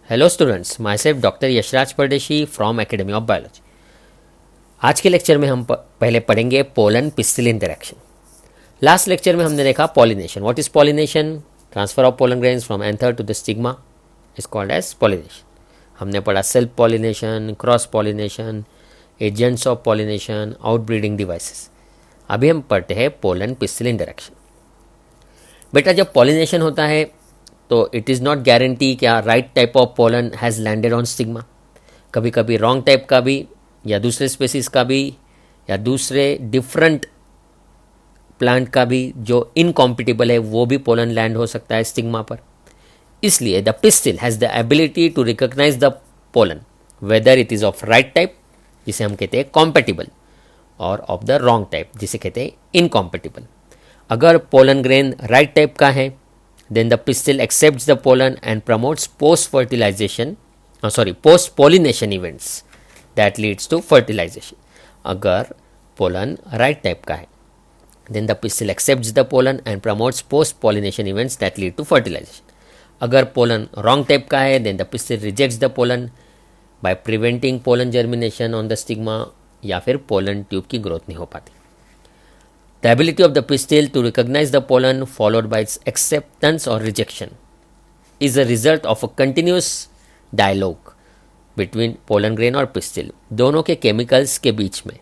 Hello students, myself doctor Yashraj Pardeshi from academy of biology. आज के lecture में हम पहले पढ़ेंगे pollen pistil interaction. Last lecture में हमने देखा pollination. What is pollination? Transfer of pollen grains from anther to the stigma is called as pollination. हमने पढ़ा self pollination, cross pollination, agents of pollination, outbreeding devices. अभी हम पढ़ते हैं pollen pistil interaction. बेटा, जब पॉलिनेशन होता है तो इट इज़ नॉट गारंटी क्या right type of pollen has landed on stigma. कभी कभी रॉन्ग टाइप का भी, या दूसरे स्पेसीज का भी, या दूसरे डिफरेंट प्लांट का भी जो इनकॉम्पिटिबल है वो भी पोलन लैंड हो सकता है स्टिग्मा पर। इसलिए the pistil has the ability to recognise the pollen whether it is of right type, जिसे हम कहते हैं कॉम्पेटिबल, और ऑफ द रॉन्ग टाइप, जिसे कहते हैं इनकॉम्पेटिबल। अगर पोलन ग्रेन राइट टाइप का है, then the pistil accepts the pollen and promotes post pollination events that leads to fertilization. अगर पोलन राइट टाइप का है, then the pistil accepts the pollen and promotes post pollination events that lead to fertilization. अगर pollen wrong type का है, then the pistil rejects the pollen by preventing pollen germination on the stigma, या फिर pollen tube की growth नहीं हो पाती। The ability of the pistil to recognize the pollen followed by its acceptance or rejection is a result of a continuous dialogue between pollen grain और pistil। दोनों के chemicals के बीच में,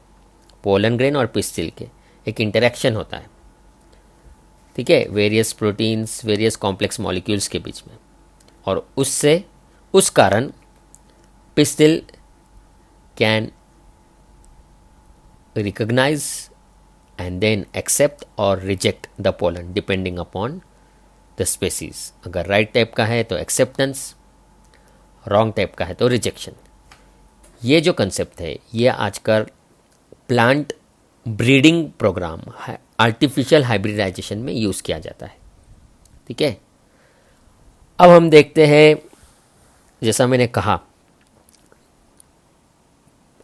पोलन ग्रेन और पिस्टिल के, एक इंटरेक्शन होता है, ठीक है, various proteins, various complex molecules के बीच में, और उससे उस कारण pistil can recognise and then accept or reject the pollen depending upon the species। अगर right type का है तो acceptance, wrong type का है तो rejection। ये जो concept है ये आजकल plant breeding programme, artificial hybridization में यूज़ किया जाता है, ठीक है। अब हम देखते हैं, जैसा मैंने कहा,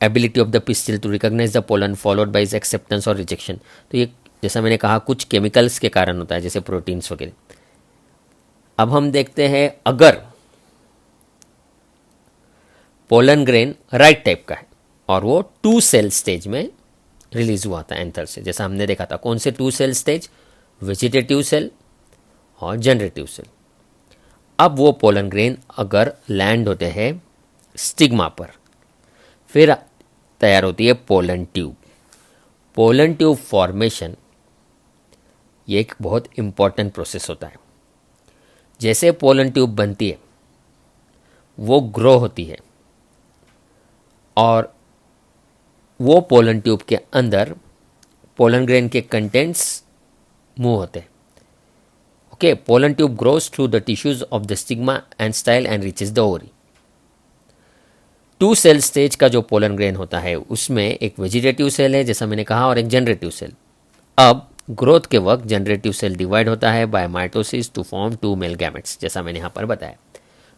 ability of the pistil to recognise the pollen followed by is acceptance और रिजेक्शन। तो ये, जैसा मैंने कहा, कुछ केमिकल्स के कारण होता है, जैसे प्रोटीन्स वगैरह। अब हम देखते हैं, अगर पोलन ग्रेन राइट टाइप का है और वो 2 सेल स्टेज में रिलीज हुआ था एंथर से, जैसा हमने देखा था। कौन से 2 सेल स्टेज? वेजिटेटिव सेल और जनरेटिव सेल। अब वो पोलन ग्रेन अगर लैंड होते हैं स्टिग्मा पर, फिर तैयार होती है pollen tube. Pollen tube formation ये एक बहुत इम्पॉर्टेंट प्रोसेस होता है। जैसे पोलन ट्यूब बनती है वो ग्रो होती है, और वो पोलन ट्यूब के अंदर पोलन ग्रेन के कंटेंट्स मूव होते हैं। Okay, pollen tube grows through the tissues of the stigma and style and reaches the ovary. 2 cell stage का जो पोलन ग्रेन होता है उसमें एक वेजिटेटिव सेल है, जैसा मैंने कहा, और एक जनरेटिव सेल। अब ग्रोथ के वक्त जनरेटिव सेल डिवाइड होता है by mitosis to form 2 male gametes, जैसा मैंने यहाँ पर बताया।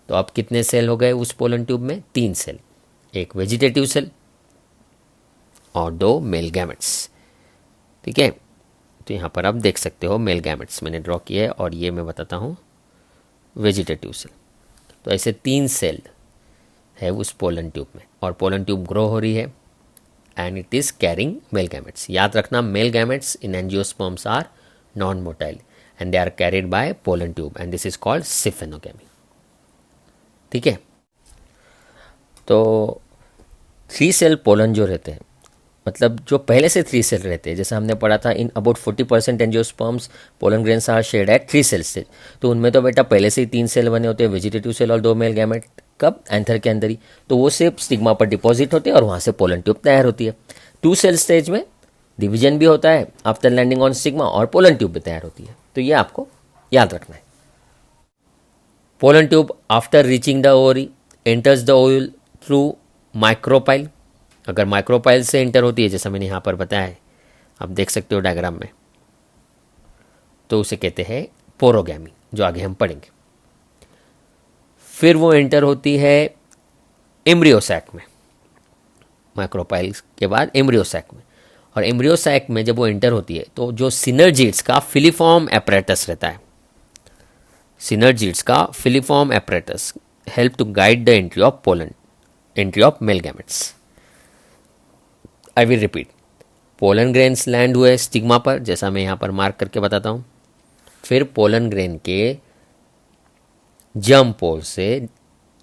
तो अब कितने सेल हो गए उस पोलन ट्यूब में? 3 सेल, एक वेजिटेटिव सेल और 2 मेल गैमेट्स, ठीक है। तो यहाँ पर आप देख सकते हो मेल गैमेट्स मैंने ड्रॉ किया है, और ये मैं बताता हूँ वेजिटेटिव सेल। तो ऐसे 3 सेल है उस पोलन ट्यूब में, और पोलन ट्यूब ग्रो हो रही है and it is carrying male gametes. याद रखना, male gametes in angiosperms are non motile and they are carried by pollen tube and this is called siphonogamy, ठीक है। तो 3 सेल पोलन जो रहते हैं, मतलब जो पहले से 3 सेल रहते हैं, जैसे हमने पढ़ा था, in about 40% angiosperms pollen grains are shed at 3 cell stage. तो उनमें तो बेटा पहले से ही 3 सेल बने होते हैं, वेजिटेटिव सेल और 2 मेल गैमेट। कब? एंथर के अंदर ही। तो वो सिर्फ स्टिग्मा पर डिपॉजिट होते हैं और वहाँ से पोलन ट्यूब तैयार होती है। 2 सेल स्टेज में डिवीजन भी होता है आफ्टर लैंडिंग ऑन स्टिग्मा, और पोलन ट्यूब भी तैयार होती है। तो ये आपको याद रखना है। Pollen tube after reaching the ovary enters the ovule through micropyle. अगर माइक्रोपाइल से एंटर होती है, जैसा मैंने यहाँ पर बताया है, आप देख सकते हो डायग्राम में, तो उसे कहते हैं पोरोगैमी, जो आगे हम पढ़ेंगे। फिर वो एंटर होती है एम्ब्रियोसैक में, माइक्रोपाइल के बाद एम्ब्रियोसैक में। और एम्ब्रियोसैक में जब वो एंटर होती है तो जो सिनर्जिड्स का फिलीफॉर्म एपरेटस रहता है, सिनर्जिड्स का filiform apparatus help to guide the entry of male gametes. I will repeat. Pollen grains land हुए स्टिग्मा पर, जैसा मैं यहाँ पर मार्क करके बताता हूँ. फिर पोलन ग्रेन के जर्म पोर से,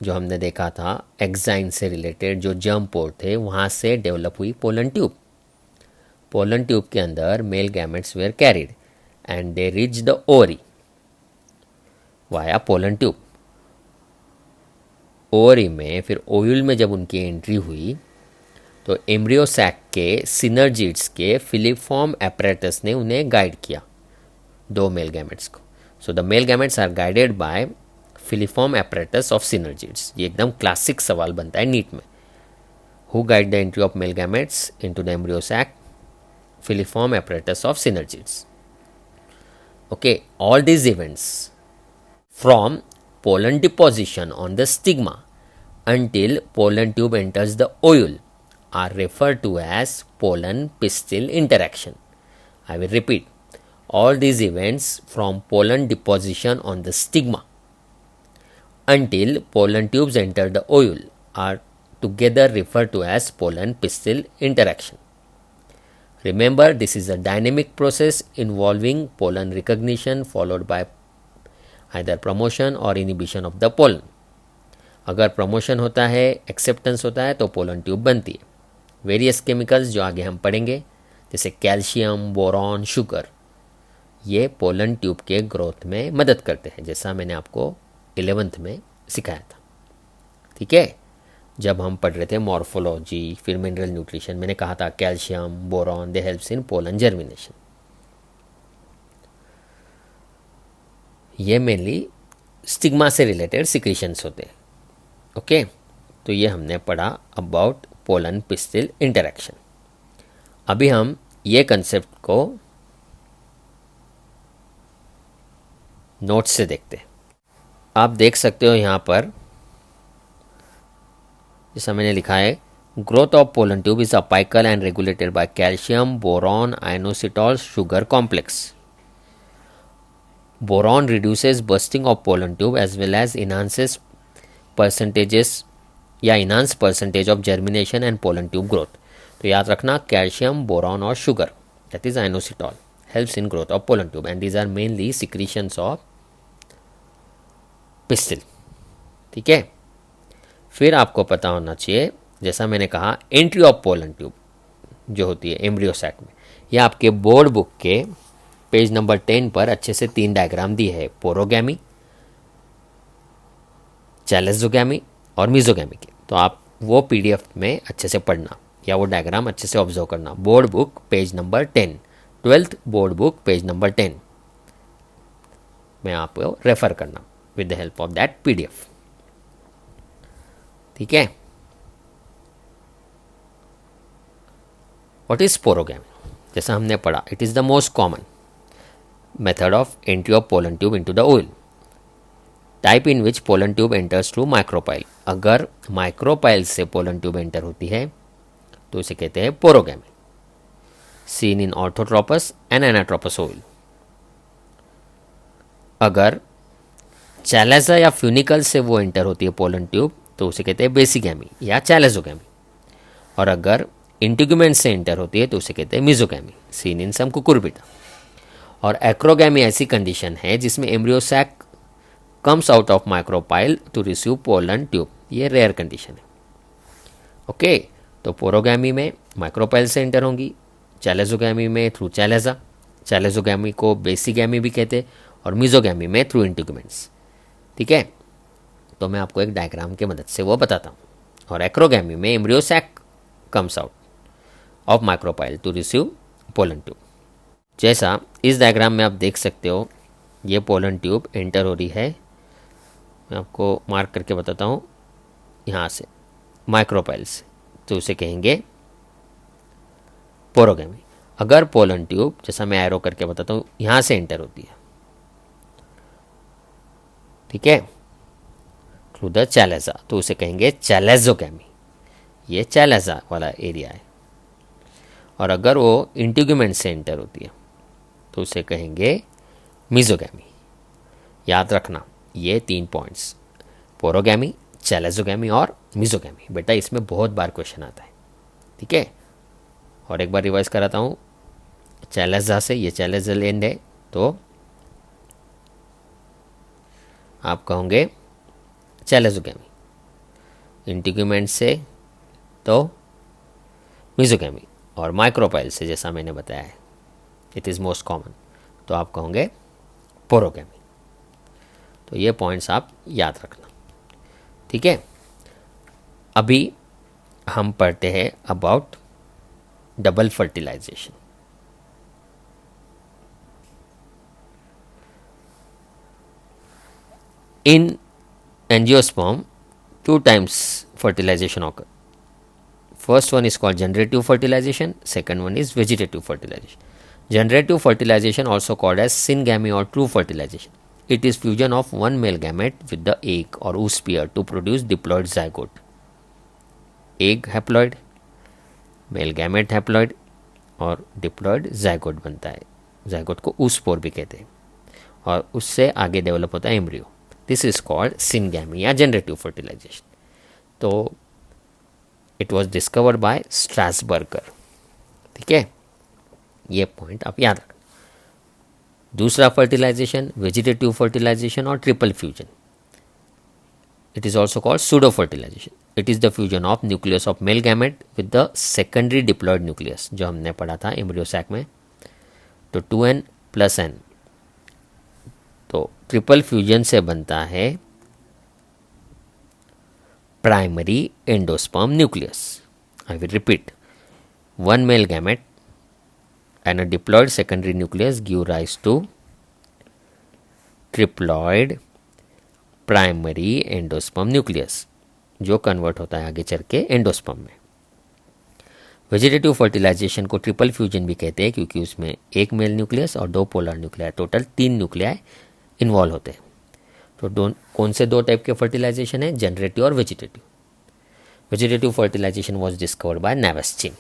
जो हमने देखा था एक्साइन से रिलेटेड जो जर्म पोर थे, वहाँ से डेवलप हुई पोलन ट्यूब. पोलन ट्यूब के अंदर male gametes were carried and they reach the ovary via pollen tube. Ovary में फिर ओव्यूल में जब उनकी एंट्री हुई तो एम्ब्रियो सैक के सिनर्जिड्स के फिलिफॉर्म एपरेटस ने उन्हें गाइड किया, दो मेल गैमेट्स को. So the male gametes are guided by filiform apparatus of synergids. ये एकदम क्लासिक सवाल बनता है नीट में. Who guide the entry of male gametes into the embryo sac? Filiform apparatus of synergids. Okay, all these events from pollen deposition on the stigma until pollen tube enters the ovule are referred to as pollen pistil interaction. I will repeat. All these events from pollen deposition on the stigma until pollen tubes enter the ovule are together referred to as pollen pistil interaction. Remember, this is a dynamic process involving pollen recognition followed by either promotion और inhibition of the pollen. अगर promotion होता है, acceptance होता है, तो pollen tube बनती है. Various chemicals जो आगे हम पढ़ेंगे, जैसे कैल्शियम, बोरॉन, शुगर, ये पोलन ट्यूब के ग्रोथ में मदद करते हैं, जैसा मैंने आपको 11th में सिखाया था. ठीक है, जब हम पढ़ रहे थे मॉर्फोलॉजी, फिर मिनरल न्यूट्रिशन, मैंने कहा था calcium, boron, they helps in pollen germination. ये मेनली स्टिग्मा से रिलेटेड सिक्रीशंस होते हैं. ओके, तो ये हमने पढ़ा अबाउट पोलन पिस्टिल इंटरेक्शन. अभी हम ये कंसेप्ट को नोट्स से देखते हैं. आप देख सकते हो यहाँ पर, जैसा मैंने लिखा है, growth of pollen tube is apical and regulated by calcium, boron, inositol, sugar complex. Boron reduces bursting of pollen tube as well as enhances percentages या enhance percentage of germination and pollen tube growth. तो याद रखना, calcium, boron और sugar, that is inositol, helps in growth of pollen tube and these are mainly secretions of pistil. ठीक है, फिर आपको पता होना चाहिए, जैसा मैंने कहा, एंट्री ऑफ पोलन ट्यूब जो होती है एम्ब्रियो सैक में, यह आपके बोर्ड बुक के पेज नंबर 10 पर अच्छे से 3 डायग्राम दिए है, पोरोगैमी, चैलेजोगैमी और मीजोगैमी के. तो आप वो PDF में अच्छे से पढ़ना या वो डायग्राम अच्छे से ऑब्जर्व करना. Board book page number 10, 12th board book page number 10 में आपको रेफर करना with the help of that PDF. ठीक है, व्हाट इज पोरोगैमी? जैसा हमने पढ़ा, it is the most common method of entry of pollen tube into the oil. Type in which pollen tube enters through micropyle. अगर micropyle से pollen tube enter होती है तो इसे कहते हैं पोरोगैमी. Seen in orthotropous and anatropous oil. अगर चैलेजा या फ्यूनिकल से वो एंटर होती है पोलन ट्यूब तो उसे कहते हैं बेसिगैमी या चैलेजोगैमी. और अगर इंटीग्यूमेंट से एंटर होती है तो उसे कहते हैं मिजोगैमी. Seen in some Cucurbita. और एक्रोगैमी ऐसी कंडीशन है जिसमें embryo sac comes out of micropyle to receive pollen tube. ये रेयर कंडीशन है. ओके, तो पोरोगैमी में माइक्रोपाइल से एंटर होंगी, चैलेजोगैमी में थ्रू चैलेजा, चैलेजोगैमी को बेसिगैमी भी कहते हैं, और मिजोगैमी में थ्रू इंटीग्यूमेंट्स. ठीक है, तो मैं आपको एक डायग्राम के मदद से वो बताता हूँ. और एक्रोगैमी में embryo sac comes out of micropyle to receive pollen tube. जैसा इस डायग्राम में आप देख सकते हो, ये पोलन ट्यूब एंटर हो रही है. मैं आपको मार्क करके बताता हूँ, यहाँ से माइक्रोपाइल से, तो उसे कहेंगे पोरोगैमी. अगर पोलन ट्यूब, जैसा मैं एरो करके बताता हूँ, यहाँ से एंटर होती है, ठीक है, थ्रू द चैलेजा, तो उसे कहेंगे चैलेजोगैमी. ये चैलेजा वाला एरिया है. और अगर वो इंटीग्यूमेंट से एंटर होती है तो उसे कहेंगे मिजोगैमी. याद रखना ये 3 पॉइंट्स. पोरोगैमी, चैलेजोगैमी और मिजोगैमी। बेटा इसमें बहुत बार क्वेश्चन आता है, ठीक है। और एक बार रिवाइज कराता हूँ, चैलेजा से, ये चैलेजल एंड है तो आप कहोगे चैलेजोगैमी, इंटीग्यूमेंट से तो मिजोगैमी, और माइक्रोपाइल से जैसा मैंने बताया है इट इज़ मोस्ट कॉमन तो आप कहोगे पोरोगैमी। तो ये पॉइंट्स आप याद रखना, ठीक है। अभी हम पढ़ते हैं about double fertilisation. In angiosperm 2 times fertilization occur. First one is called generative fertilization, second one is vegetative fertilization. Generative fertilization, also called as syngamy or true fertilization. It is fusion of one male gamete with the egg or oosphere to produce diploid zygote. Egg haploid, male gamete haploid और diploid zygote बनता है। zygote को oospore भी कहते हैं और उससे आगे डेवलप होता है embryo. This is called syngamy या जनरेटिव फर्टिलाइजेशन। तो it was discovered by Strasburger, ठीक है। ये पॉइंट आप याद रखना। दूसरा फर्टिलाइजेशन वेजिटेटिव फर्टिलाइजेशन और triple fusion. It is also called pseudo fertilisation. It is the fusion of nucleus of male gamete with the secondary diploid nucleus, जो हमने पढ़ा था एम्ब्रियो सैक में। तो 2n + n, तो ट्रिपल फ्यूजन से बनता है primary endosperm nucleus. I will repeat, one male gamete and a diploid secondary nucleus give rise to triploid primary endosperm nucleus, जो कन्वर्ट होता है आगे चल के एंडोस्पर्म में। वेजिटेटिव फर्टिलाइजेशन को ट्रिपल फ्यूजन भी कहते हैं क्योंकि उसमें एक मेल न्यूक्लियस और 2 polar nuclei, total 3 nuclei involve होते हैं। तो कौन से 2 टाइप के फर्टिलाइजेशन है, जनरेटिव और vegetative. Vegetative fertilisation was discovered by Nawaschin.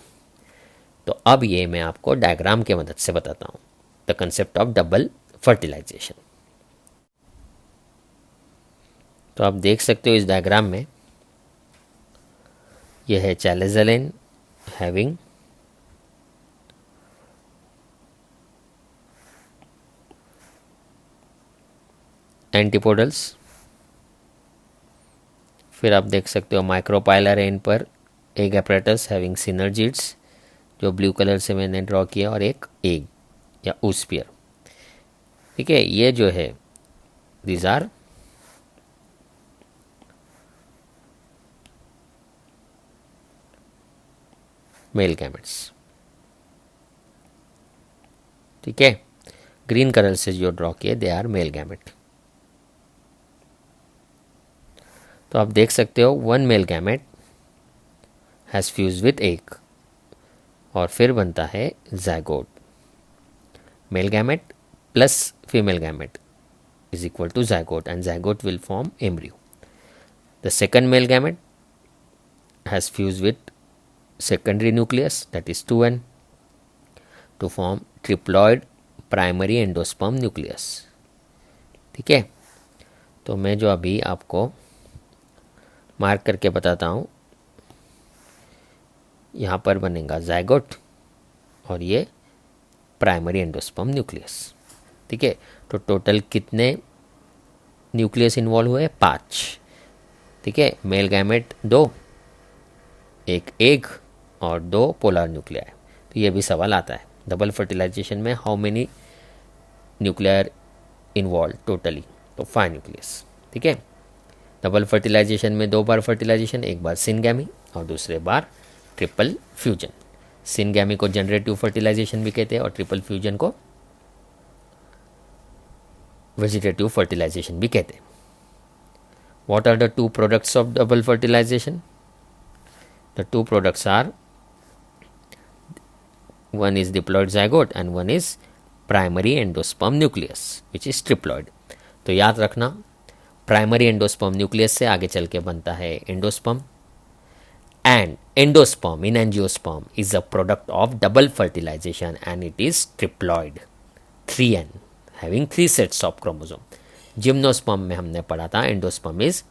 तो अब ये मैं आपको डायग्राम के मदद से बताता हूँ the concept of double fertilisation. तो आप देख सकते हो इस डायग्राम में, यह है चैलेजलेन हैविंग एंटीपोडल्स। फिर आप देख सकते हो माइक्रोपाइलर एंड पर एग एपरेटस हैविंग सिनर्जिड्स, जो ब्लू कलर से मैंने ड्रॉ किया, और एक एग या oosphere, ठीक है। ये जो है दीज आर मेल गैमेट्स, ठीक है। ग्रीन कलर से जो ड्रॉ किए दे आर मेल गैमेट। तो आप देख सकते हो one male gamete has fuse with egg और फिर बनता है zygote. Male gamete plus female gamete is equal to zygote and zygote will form embryo. The second male gamete has fused with secondary nucleus, that is 2n, to form triploid primary endosperm nucleus, ठीक है। तो मैं जो अभी आपको mark करके बताता हूँ, यहाँ पर बनेगा ज़ायगोट और ये प्राइमरी एंडोस्पर्म न्यूक्लियस, ठीक है। तो टोटल कितने न्यूक्लियस इन्वॉल्व हुए, 5, ठीक है। मेल गैमेट 2, एक एग और 2 पोलर न्यूक्लियाई। तो ये भी सवाल आता है डबल फर्टिलाइजेशन में how many nuclear involve totally, तो 5 न्यूक्लियस, ठीक है। डबल फर्टिलाइजेशन में 2 बार फर्टिलाइजेशन, एक बार सिनगैमी और दूसरे बार ट्रिपल फ्यूजन। सिनगैमी को जनरेटिव फर्टिलाइजेशन भी कहते हैं और ट्रिपल फ्यूजन को वेजिटेटिव फर्टिलाइजेशन भी कहते हैं। What are the 2 products of double fertilization? The 2 products are, one is diploid zygote and one is primary endosperm nucleus which is triploid. तो याद रखना, प्राइमरी एंडोस्पर्म न्यूक्लियस से आगे चल के बनता है endosperm, and endosperm in angiosperm is a product of double fertilisation and it is triploid 3n having 3 sets of chromosome. Gymnosperm में हमने पढ़ा था endosperm is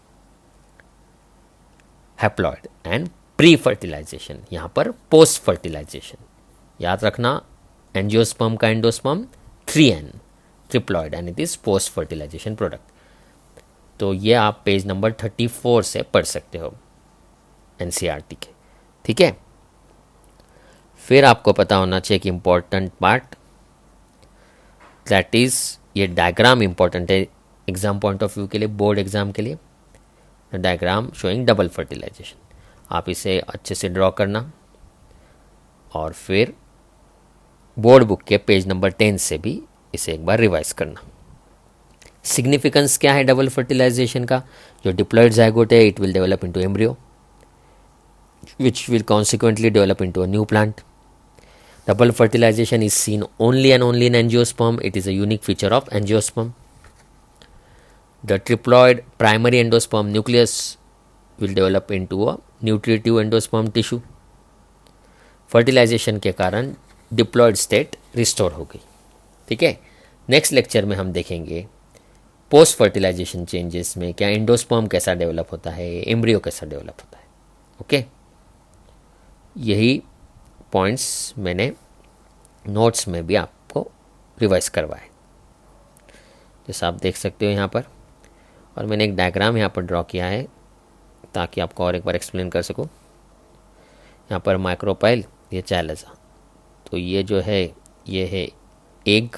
haploid and pre fertilisation, यहाँ पर पोस्ट फर्टिलाइजेशन। याद रखना एंजियोस्पर्म का endosperm 3N triploid and it is post fertilisation product. तो ये आप पेज नंबर 34 से पढ़ सकते हो NCERT के, ठीक है। फिर आपको पता होना चाहिए कि इम्पोर्टेंट पार्ट, दैट इज़ ये डायग्राम इम्पोर्टेंट है एग्ज़ाम पॉइंट ऑफ व्यू के लिए, बोर्ड एग्ज़ाम के लिए। डायग्राम शोइंग डबल फर्टिलाइजेशन, आप इसे अच्छे से ड्रॉ करना और फिर बोर्ड बुक के पेज नंबर 10 से भी इसे एक बार रिवाइज करना। सिग्निफिकेंस क्या है डबल फर्टिलाइजेशन का? जो डिप्लॉयड ज़ायगोट है it will develop into embryo which will consequently develop into a new plant. Double fertilization is seen only and only in angiosperm. It is a unique feature of angiosperm. The triploid primary endosperm nucleus will develop into a nutritive endosperm tissue. Fertilisation के कारण diploid state restore हो गई, ठीक है। Next lecture में हम देखेंगे post fertilisation changes में क्या एंडोस्पर्म कैसा डेवलप होता है, एम्ब्रियो कैसा डेवलप होता है, ओके। यही पॉइंट्स मैंने नोट्स में भी आपको रिवाइज करवाए, जैसा आप देख सकते हो यहाँ पर। और मैंने एक डायग्राम यहाँ पर ड्रॉ किया है ताकि आपको और एक बार एक्सप्लेन कर सकूँ। यहाँ पर माइक्रोपाइल, ये चैलेजा, तो ये जो है ये है एग,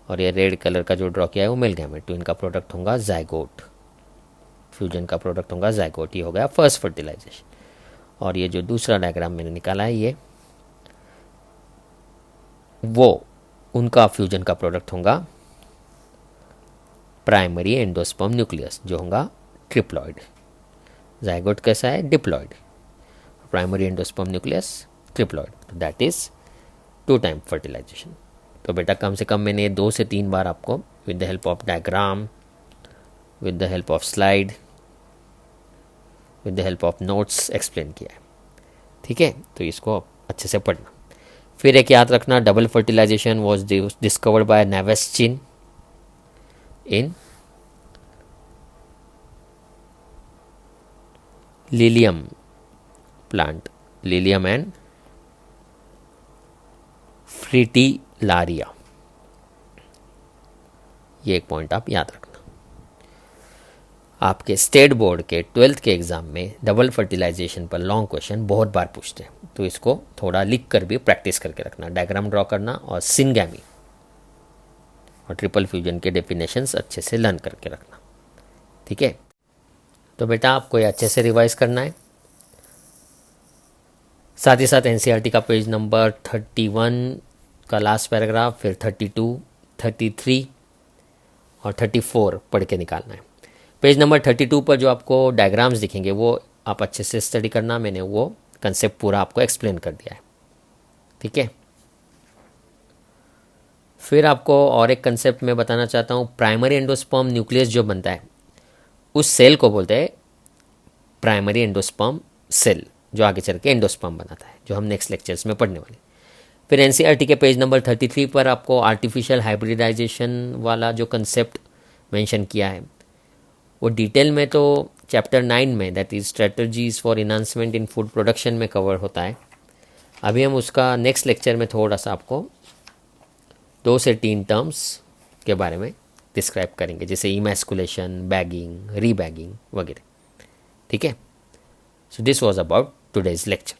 और ये रेड कलर का जो ड्रॉ किया है वो मेल गैमेट, तो इनका प्रोडक्ट होगा जाइगोट, फ्यूजन का प्रोडक्ट होगा जाइगोट। ये हो गया फर्स्ट फर्टिलाइजेशन। और ये जो दूसरा डायग्राम मैंने निकाला है ये वो उनका फ्यूजन का प्रोडक्ट होगा प्राइमरी एंडोस्पर्म न्यूक्लियस, जो होगा ट्रिप्लॉइड। जाइगोट कैसा है? Diploid. Primary endosperm nucleus triploid, तो दैट इज 2 टाइम फर्टिलाइजेशन। तो बेटा कम से कम मैंने 2 से 3 बार आपको with the help of diagram, with the help of slide, with the help of notes explain किया है, ठीक है। तो इसको अच्छे से पढ़ना। फिर एक याद रखना, double fertilisation was discovered by Nawaschin in Lilium plant, Lilium and Fritillaria. ये एक पॉइंट आप याद रखना। आपके स्टेट बोर्ड के 12th के एग्ज़ाम में डबल फर्टिलाइजेशन पर लॉन्ग क्वेश्चन बहुत बार पूछते हैं, तो इसको थोड़ा लिख कर भी प्रैक्टिस करके रखना, डायग्राम ड्रॉ करना और सिंगैमी और ट्रिपल फ्यूजन के डेफिनेशंस अच्छे से लर्न करके रखना, ठीक है। तो बेटा आपको ये अच्छे से रिवाइज करना है। साथ ही साथ NCERT का पेज नंबर 31 का लास्ट पैराग्राफ, फिर 32, 33 और 34 पढ़ के निकालना है। पेज नंबर 32 पर जो आपको डायग्राम्स दिखेंगे वो आप अच्छे से स्टडी करना, मैंने वो कंसेप्ट पूरा आपको एक्सप्लेन कर दिया है, ठीक है। फिर आपको और एक कंसेप्ट मैं बताना चाहता हूँ, प्राइमरी एंडोस्पर्म न्यूक्लियस जो बनता है उस सेल को बोलते हैं प्राइमरी एंडोस्पर्म सेल, जो आगे चल के एंडोस्पर्म बनाता है, जो हम नेक्स्ट लेक्चर्स में पढ़ने वाले। फिर NCERT के पेज नंबर 33 पर आपको आर्टिफिशियल हाइब्रिडाइजेशन वाला जो कंसेप्ट मेंशन किया है वो डिटेल में तो चैप्टर 9 में, that is strategies for enhancement in food production में कवर होता है। अभी हम उसका नेक्स्ट लेक्चर में थोड़ा सा आपको 2 से 3 टर्म्स के बारे में डिस्क्राइब करेंगे, जैसे इमैस्कुलेशन, बैगिंग, रीबैगिंग वगैरह, ठीक है। So this was about today's lecture.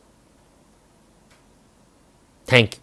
Thank you.